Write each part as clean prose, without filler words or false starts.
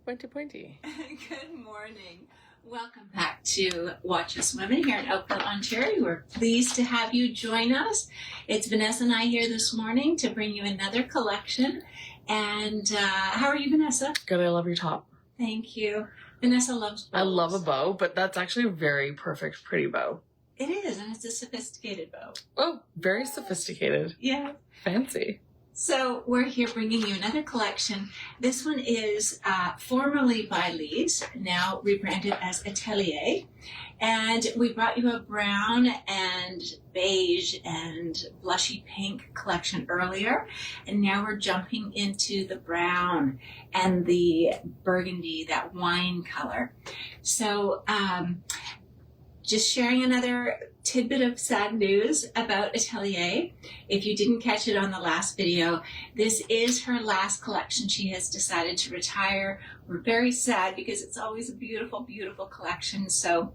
Pointy. Good morning. Welcome back to Watch Us Women here in Oakville, Ontario. We're pleased to have you join us. It's Vanessa and I here this morning to bring you another collection. And how are you, Vanessa? Good, I love your top. Thank you. Vanessa loves bows. I love a bow, but that's actually a very perfect, pretty bow. It is, and it's a sophisticated bow. Oh, very sophisticated. Yeah. Fancy. So we're here bringing you another collection. This one is formerly by Leeds, now rebranded as Atelier. And we brought you a brown and beige and blushy pink collection earlier. And now we're jumping into the brown and the burgundy, that wine color. So just sharing another tidbit of sad news about Atelier. If you didn't catch it on the last video, this is her last collection. She has decided to retire. We're very sad because it's always a beautiful, beautiful collection. So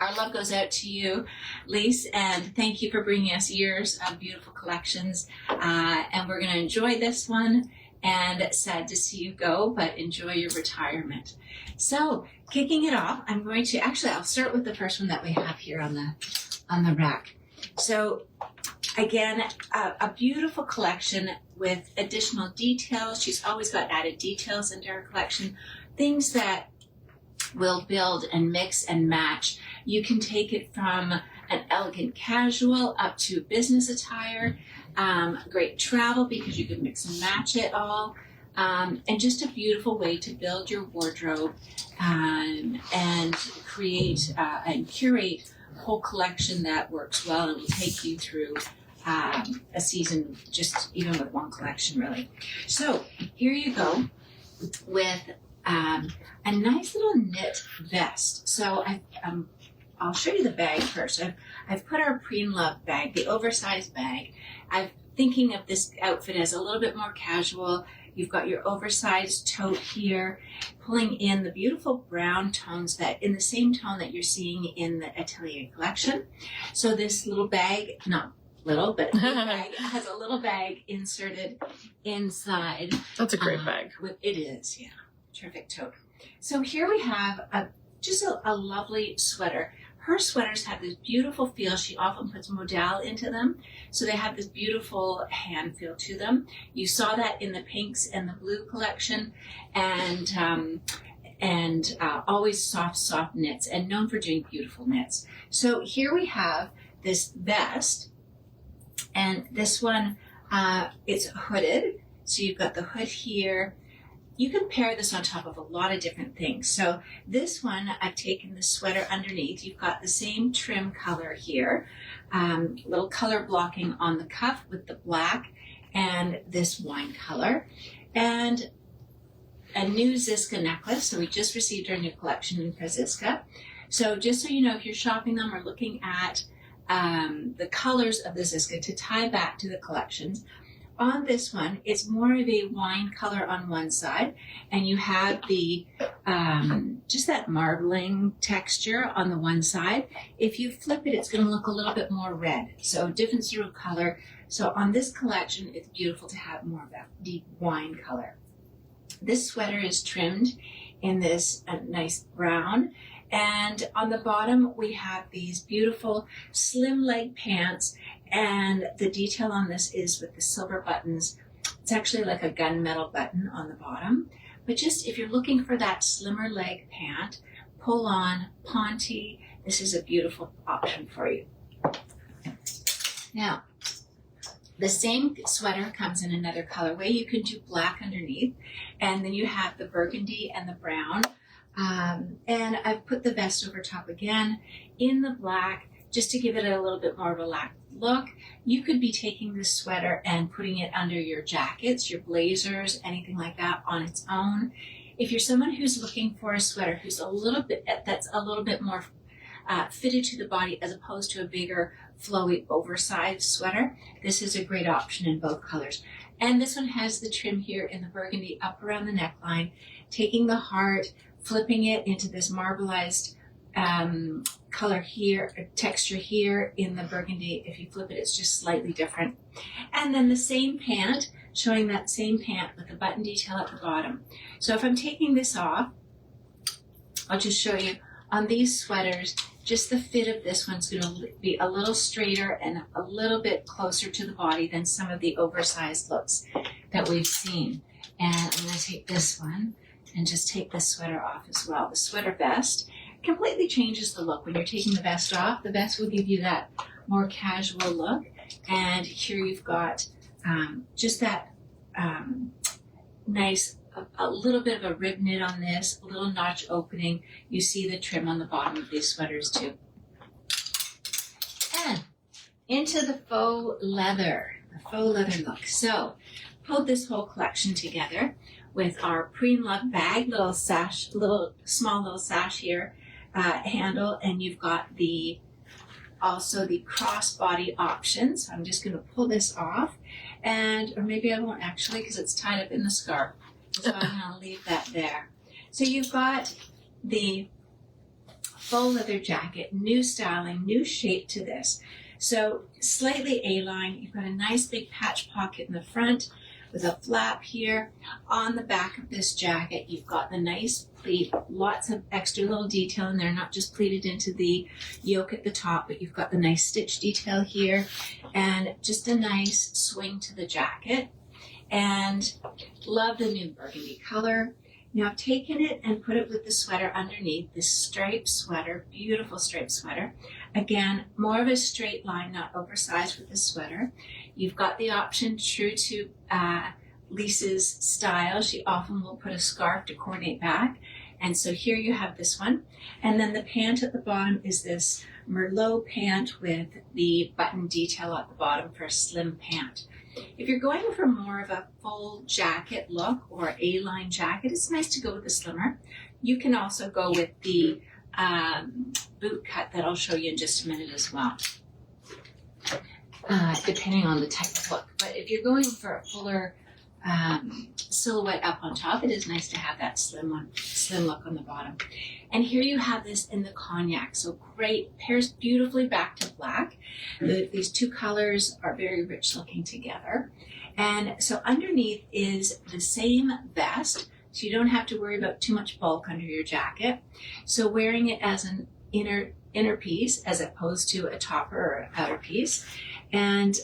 our love goes out to you, Lise, and thank you for bringing us years of beautiful collections. And we're going to enjoy this one. And sad to see you go, but enjoy your retirement. So, kicking it off, I'm going to, actually, I'll start with the first one that we have here on the rack. So, again, a beautiful collection with additional details. She's always got added details into her collection, things that will build and mix and match. You can take it from an elegant casual up to business attire. Great travel because you can mix and match it all. And just a beautiful way to build your wardrobe and create and curate a whole collection that works well and will take you through a season just even with one collection really. So here you go with a nice little knit vest. So I'll show you the bag first. I've put our Preen Love bag, the oversized bag. I'm thinking of this outfit as a little bit more casual. You've got your oversized tote here, pulling in the beautiful brown tones that in the same tone that you're seeing in the Atelier collection. So this little bag, not little, but bag, has a little bag inserted inside. That's a great bag. It is, yeah. Terrific tote. So here we have just a lovely sweater. Her sweaters have this beautiful feel. She often puts modal into them, so they have this beautiful hand feel to them. You saw that in the pinks and the blue collection, and always soft knits, and known for doing beautiful knits. So here we have this vest, and this one, it's hooded. So you've got the hood here. You can pair this on top of a lot of different things. So this one, I've taken the sweater underneath. You've got the same trim color here, little color blocking on the cuff with the black and this wine color, and a new Ziska necklace. So we just received our new collection in Ziska. So just so you know, if you're shopping them or looking at the colors of the Ziska to tie back to the collections, on this one, it's more of a wine color on one side, and you have the just that marbling texture on the one side. If you flip it, it's going to look a little bit more red, so different sort of color. So on this collection, it's beautiful to have more of that deep wine color. This sweater is trimmed in this nice brown, and on the bottom, we have these beautiful slim leg pants. And the detail on this is with the silver buttons. It's actually like a gunmetal button on the bottom. But just if you're looking for that slimmer leg pant, pull on Ponte. This is a beautiful option for you. Now, the same sweater comes in another colorway. You can do black underneath. And then you have the burgundy and the brown. And I've put the vest over top again in the black just to give it a little bit more relaxed look. You could be taking this sweater and putting it under your jackets, your blazers, anything like that on its own. If you're someone who's looking for a sweater that's a little bit more fitted to the body as opposed to a bigger, flowy, oversized sweater, this is a great option in both colors. And this one has the trim here in the burgundy up around the neckline, taking the heart, flipping it into this marbleized color here, texture here in the burgundy. If you flip it, it's just slightly different. And then the same pant, showing that same pant with the button detail at the bottom. So if I'm taking this off, I'll just show you on these sweaters, just the fit of this one's going to be a little straighter and a little bit closer to the body than some of the oversized looks that we've seen. And I'm going to take this one and just take this sweater off as well. The sweater vest completely changes the look. When you're taking the vest off, the vest will give you that more casual look. And here you've got just that nice, a little bit of a rib knit on this, a little notch opening. You see the trim on the bottom of these sweaters too. And into the faux leather look. So pulled this whole collection together with our pre-lug bag, little small little sash here, handle, and you've got also the crossbody option. So I'm just going to pull this off, or maybe I won't actually because it's tied up in the scarf. So I'm going to leave that there. So you've got the faux leather jacket, new styling, new shape to this. So slightly A-line, you've got a nice big patch pocket in the front with a flap here. On the back of this jacket, you've got the nice pleat, lots of extra little detail in there, not just pleated into the yoke at the top, but you've got the nice stitch detail here and just a nice swing to the jacket. And love the new burgundy color. Now I've taken it and put it with the sweater underneath, this striped sweater, beautiful striped sweater. Again, more of a straight line, not oversized with the sweater. You've got the option true to Lisa's style. She often will put a scarf to coordinate back. And so here you have this one. And then the pant at the bottom is this Merlot pant with the button detail at the bottom for a slim pant. If you're going for more of a full jacket look or A-line jacket, it's nice to go with the slimmer. You can also go with the boot cut that I'll show you in just a minute as well, depending on the type of look. But if you're going for a fuller silhouette up on top, it is nice to have that slim look on the bottom. And here you have this in the cognac, so great, pairs beautifully back to black. These two colors are very rich looking together. And so underneath is the same vest, so you don't have to worry about too much bulk under your jacket. So wearing it as an inner piece as opposed to a topper or outer piece. And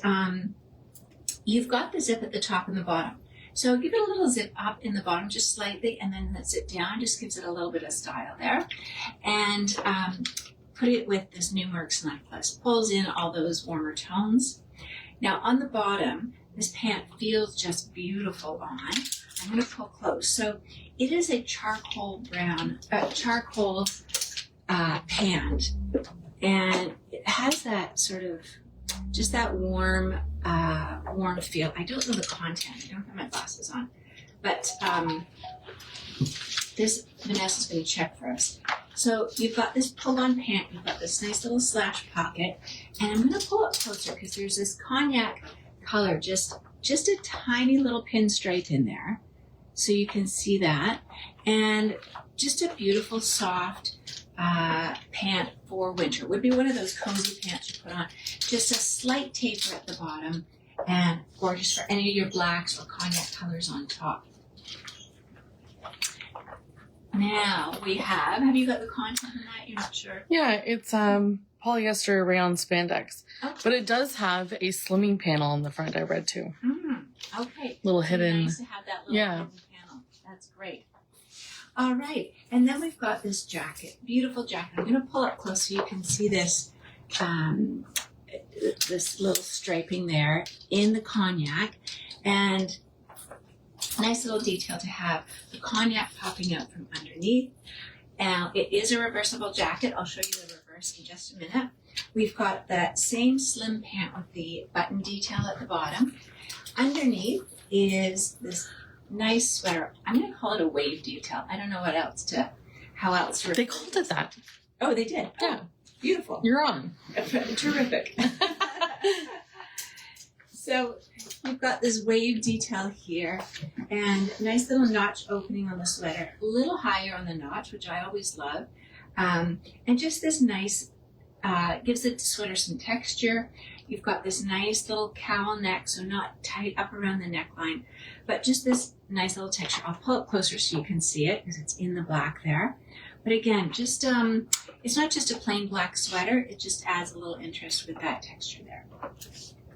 you've got the zip at the top and the bottom. So give it a little zip up in the bottom just slightly, and then the zip down just gives it a little bit of style there. And put it with this new Merx necklace. Pulls in all those warmer tones. Now on the bottom, this pant feels just beautiful on. I'm going to pull close. So it is a charcoal pant, and it has that sort of just that warm feel. I don't know the content. I don't have my glasses on, but this Vanessa's going to check for us. So you've got this pull-on pant. You've got this nice little slash pocket, and I'm going to pull it closer because there's this cognac color, just a tiny little pinstripe in there, so you can see that, and just a beautiful soft pant for winter. Would be one of those cozy pants you put on. Just a slight taper at the bottom, and gorgeous for any of your blacks or cognac colors on top. Now we have you got the content in that? You're not sure? Yeah, it's polyester rayon spandex. Okay. But it does have a slimming panel on the front, I read too. Okay. Little So hidden. nice to have that little hidden panel. That's great. All right. And then we've got this jacket. Beautiful jacket. I'm going to pull it close so you can see this this little striping there in the cognac. And nice little detail to have the cognac popping out from underneath. Now, it is a reversible jacket. I'll show you the reverse in just a minute. We've got that same slim pant with the button detail at the bottom. Underneath is this nice sweater. I'm going to call it a wave detail. I don't know how else to refer They called it that. Oh, they did? Yeah. Oh, beautiful. You're on. Terrific. So you've got this wave detail here and nice little notch opening on the sweater, a little higher on the notch, which I always love. And just this nice, gives the sweater some texture. You've got this nice little cowl neck, so not tight up around the neckline, but just this nice little texture. I'll pull it closer so you can see it because it's in the black there. But again, just it's not just a plain black sweater, it just adds a little interest with that texture there.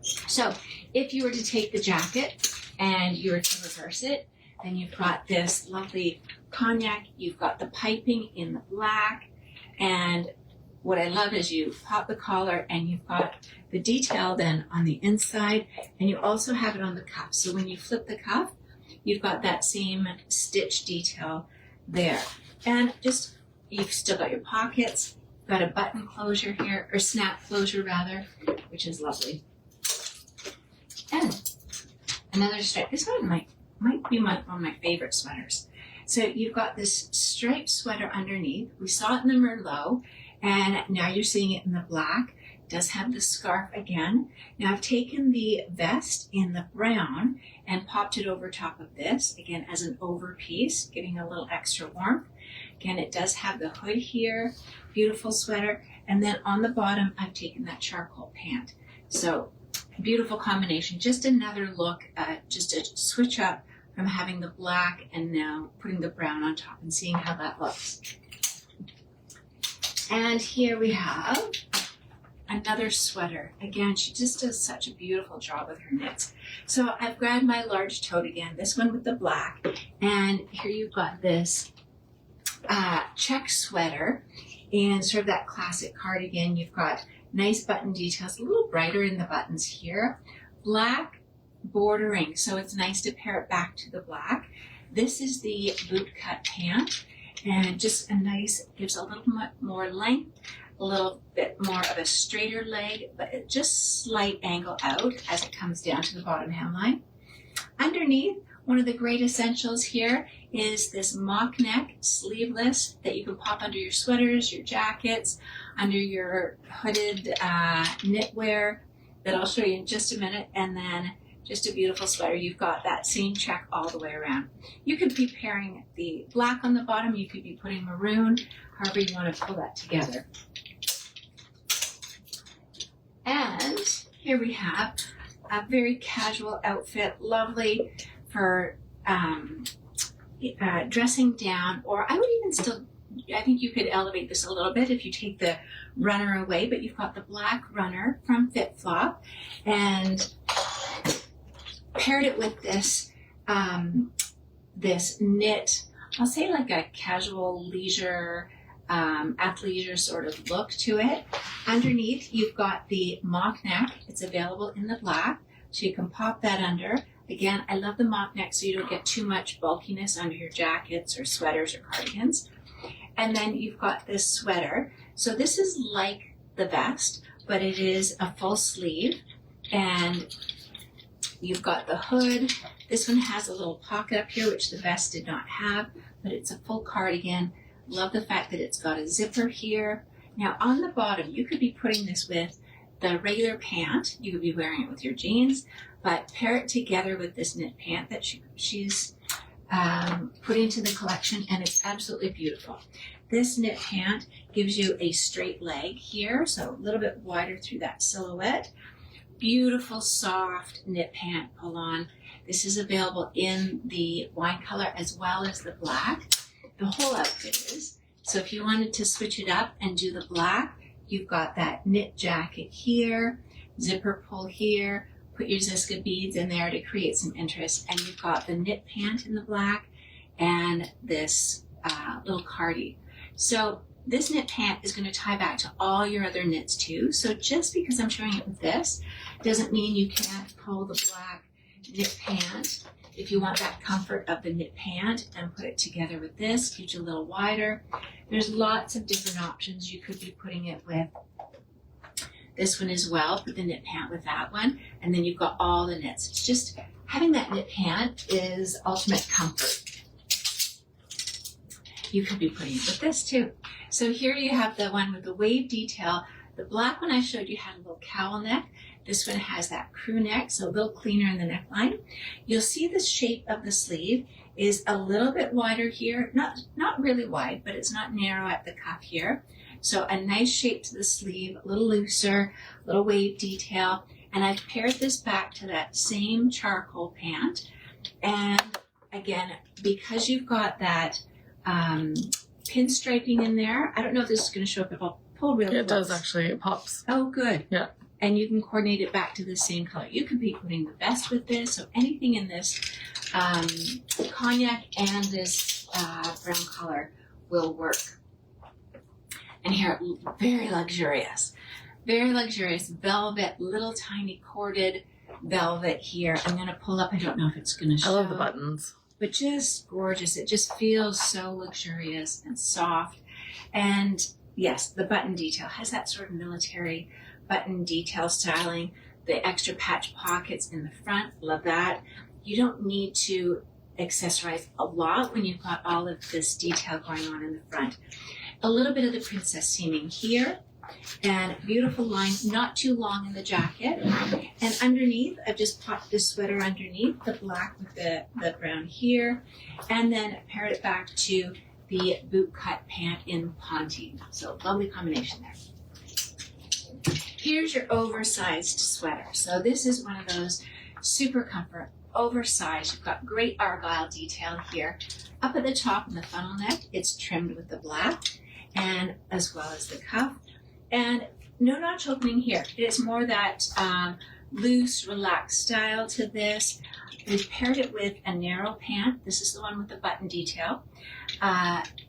So if you were to take the jacket and you were to reverse it, then you've got this lovely cognac, you've got the piping in the black, and what I love is you pop the collar and you've got the detail then on the inside, and you also have it on the cuff. So when you flip the cuff, you've got that same stitch detail there. And just, you've still got your pockets, got a button closure here, or snap closure rather, which is lovely. And another stripe. This one might be one of my favorite sweaters. So you've got this striped sweater underneath. We saw it in the Merlot, and now you're seeing it in the black. It does have the scarf again. Now I've taken the vest in the brown and popped it over top of this, again as an over piece, giving a little extra warmth. Again, it does have the hood here, beautiful sweater, and then on the bottom I've taken that charcoal pant. So beautiful combination, just another look, just a switch up from having the black and now putting the brown on top and seeing how that looks. And here we have another sweater. Again, she just does such a beautiful job with her knits. So I've grabbed my large tote again, this one with the black, and here you've got this check sweater and sort of that classic cardigan. You've got nice button details, a little brighter in the buttons here, black bordering, so it's nice to pair it back to the black. This is the boot cut pant, and just a nice, gives a little more length, a little bit more of a straighter leg, but just slight angle out as it comes down to the bottom hemline. Underneath, one of the great essentials here is this mock neck, sleeveless, that you can pop under your sweaters, your jackets, under your hooded knitwear that I'll show you in just a minute, and then just a beautiful sweater. You've got that same check all the way around. You could be pairing the black on the bottom, you could be putting maroon, however you want to pull that together. And here we have a very casual outfit, lovely for dressing down, or I would even still, I think you could elevate this a little bit if you take the runner away, but you've got the black runner from Fit Flop and paired it with this, this knit, I'll say like a casual leisure, athleisure sort of look to it. Underneath, you've got the mock neck. It's available in the black, so you can pop that under. Again, I love the mock neck so you don't get too much bulkiness under your jackets or sweaters or cardigans. And then you've got this sweater. So this is like the vest, but it is a full sleeve, and you've got the hood. This one has a little pocket up here, which the vest did not have, but it's a full cardigan. Love the fact that it's got a zipper here. Now on the bottom, you could be putting this with the regular pant. You could be wearing it with your jeans, but pair it together with this knit pant that she's put into the collection, and it's absolutely beautiful. This knit pant gives you a straight leg here, so a little bit wider through that silhouette. Beautiful, soft knit pant pull on. This is available in the wine color as well as the black. The whole outfit is. So if you wanted to switch it up and do the black, you've got that knit jacket here, zipper pull here, put your Ziska beads in there to create some interest, and you've got the knit pant in the black and this little cardi. So this knit pant is going to tie back to all your other knits too. So just because I'm showing it with this doesn't mean you can't pull the black knit pant if you want that comfort of the knit pant and put it together with this, gives you a little wider. There's lots of different options. You could be putting it with this one as well, put the knit pant with that one, and then you've got all the knits. It's just having that knit pant is ultimate comfort. You could be putting it with this too. So here you have the one with the wave detail. The black one I showed you had a little cowl neck. This one has that crew neck, so a little cleaner in the neckline. You'll see the shape of the sleeve is a little bit wider here. Not really wide, but it's not narrow at the cuff here. So a nice shape to the sleeve, a little looser, a little wave detail. And I've paired this back to that same charcoal pant. And again, because you've got that pinstriping in there, I don't know if this is going to show up if I'll pull real close. It does actually, it pops. Oh, good. Yeah. And you can coordinate it back to the same color. You could be putting the vest with this, so anything in this cognac and this brown color will work. And here, very luxurious velvet, little tiny corded velvet here. I'm going to pull up. I don't know if it's going to show. I love the buttons. But just gorgeous. It just feels so luxurious and soft. And yes, the button detail has that sort of military button detail styling. The extra patch pockets in the front, love that. You don't need to accessorize a lot when you've got all of this detail going on in the front. A little bit of the princess seaming here, and beautiful line, not too long in the jacket. And underneath, I've just popped this sweater underneath, the black with the brown here, and then paired it back to the boot cut pant in Ponte. So lovely combination there. Here's your oversized sweater. So this is one of those super comfort, oversized. You've got great argyle detail here. Up at the top in the funnel neck, it's trimmed with the black, and as well as the cuff. And no notch opening here. It is more that loose, relaxed style to this. We've paired it with a narrow pant. This is the one with the button detail.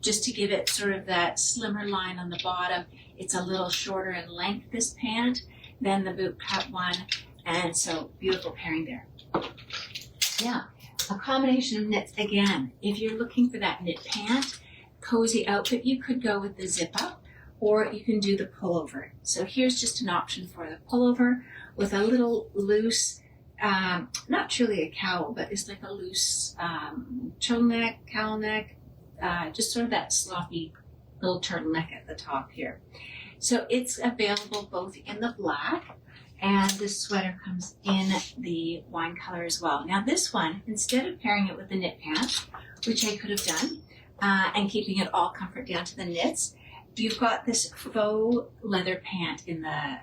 Just to give it sort of that slimmer line on the bottom. It's a little shorter in length, this pant, than the boot cut one. And so beautiful pairing there. Yeah, a combination of knits. Again, if you're looking for that knit pant, cozy outfit, you could go with the zip up, or you can do the pullover. So here's just an option for the pullover with a little loose, not truly a cowl, but it's like a loose turtleneck, cowl neck, just sort of that sloppy little turtleneck at the top here. So it's available both in the black, and this sweater comes in the wine color as well. Now this one, instead of pairing it with the knit pant, which I could have done, and keeping it all comfort down to the knits, you've got this faux leather pant in the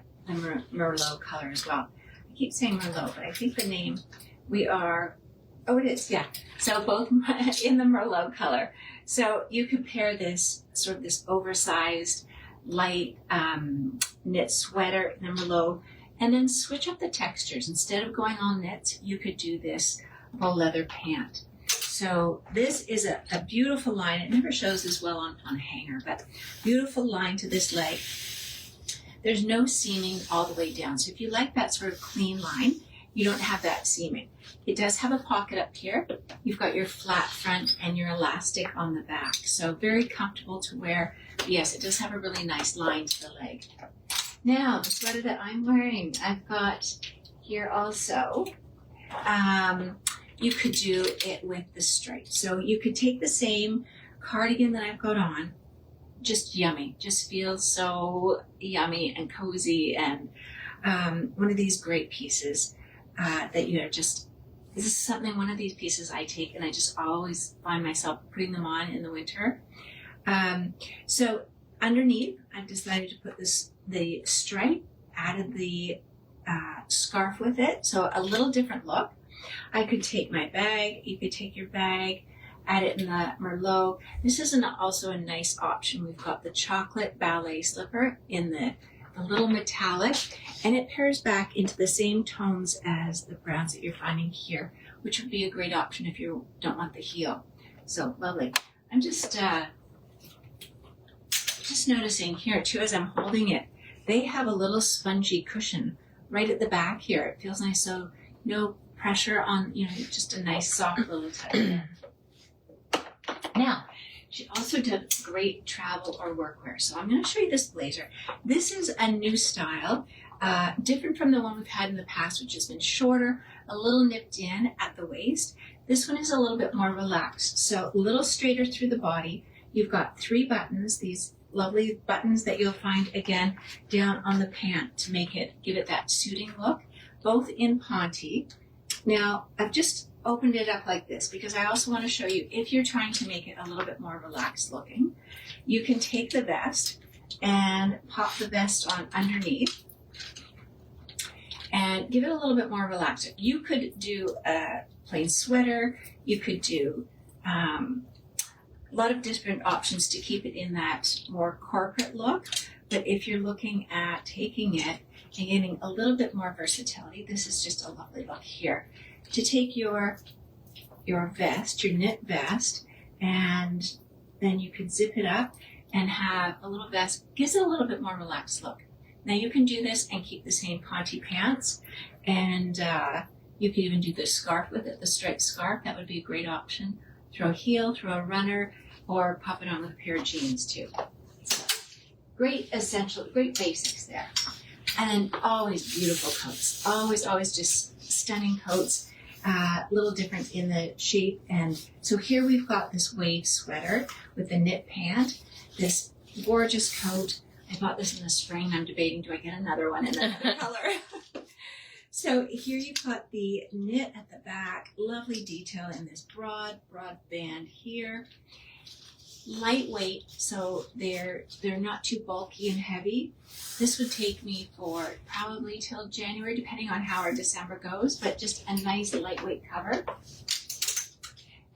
Merlot color as well. I keep saying Merlot, but I think the name it is, yeah. So both in the Merlot color. So you could pair this, sort of this oversized, light knit sweater in the Merlot, and then switch up the textures. Instead of going all knits, you could do this faux leather pant. So this is a beautiful line. It never shows as well on a hanger, but beautiful line to this leg. There's no seaming all the way down. So if you like that sort of clean line, you don't have that seaming. It does have a pocket up here. You've got your flat front and your elastic on the back. So very comfortable to wear. Yes, it does have a really nice line to the leg. Now, the sweater that I'm wearing, I've got here also. You could do it with the stripes. So you could take the same cardigan that I've got on, just yummy, just feels so yummy and cozy, and one of these great pieces that you are just, this is something, one of these pieces I take and I just always find myself putting them on in the winter. So underneath, I've decided to put the stripe, added the scarf with it, so a little different look. I could take my bag, you could take your bag, add it in the Merlot. This is also a nice option. We've got the chocolate ballet slipper in the little metallic, and it pairs back into the same tones as the browns that you're finding here, which would be a great option if you don't want the heel. So lovely. I'm just noticing here too, as I'm holding it, they have a little spongy cushion right at the back here. It feels nice, so no pressure on, just a nice soft little touch there. Now, she also did great travel or workwear. So I'm going to show you this blazer. This is a new style, different from the one we've had in the past, which has been shorter, a little nipped in at the waist. This one is a little bit more relaxed, so a little straighter through the body. You've got 3 buttons, these lovely buttons that you'll find again down on the pant to give it that suiting look, both in Ponte. Now, I've just opened it up like this because I also want to show you, if you're trying to make it a little bit more relaxed looking, you can take the vest and pop the vest on underneath and give it a little bit more relaxed. You could do a plain sweater. You could do a lot of different options to keep it in that more corporate look. But if you're looking at taking it and getting a little bit more versatility, this is just a lovely look here. To take your vest, your knit vest, and then you can zip it up and have a little vest. Gives it a little bit more relaxed look. Now you can do this and keep the same Conti pants, and you could even do the scarf with it, the striped scarf. That would be a great option. Throw a heel, throw a runner, or pop it on with a pair of jeans too. So, great essential, great basics there. And then always beautiful coats. Always just stunning coats. A little different in the shape. And so here we've got this wave sweater with the knit pant. This gorgeous coat. I bought this in the spring. I'm debating, do I get another one in another color? So here you've got the knit at the back. Lovely detail in this broad band here. Lightweight, so they're not too bulky and heavy. This would take me for probably till January, depending on how our December goes, but just a nice lightweight cover.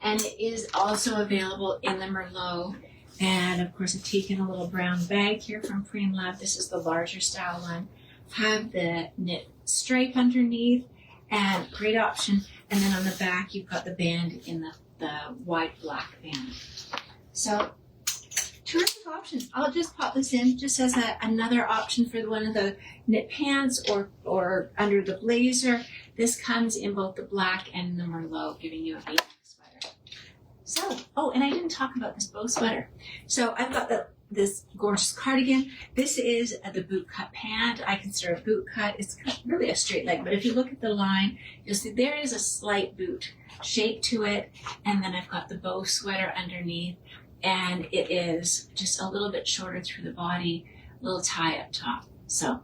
And it is also available in the Merlot. And of course, I've taken a little brown bag here from Free and Love. This is the larger style one. Have the knit stripe underneath, and great option. And then on the back, you've got the band in the wide black band. So, terrific options. I'll just pop this in just as another option for one of the knit pants or under the blazer. This comes in both the black and the Merlot, giving you a basic sweater. So, oh, and I didn't talk about this bow sweater. So I've got this gorgeous cardigan. This is the boot cut pant. I consider a boot cut. It's really a straight leg, but if you look at the line, you'll see there is a slight boot shape to it. And then I've got the bow sweater underneath. And it is just a little bit shorter through the body, a little tie up top. So,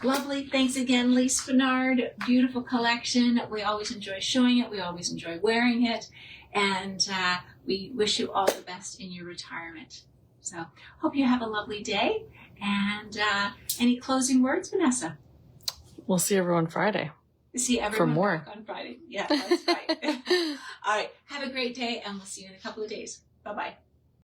lovely. Thanks again, Lee Spinard. Beautiful collection. We always enjoy showing it. We always enjoy wearing it. And we wish you all the best in your retirement. So, hope you have a lovely day. And any closing words, Vanessa? We'll see everyone Friday. See everyone for more. back on Friday. Yeah, that's right. All right. Have a great day, and we'll see you in a couple of days. Bye-bye.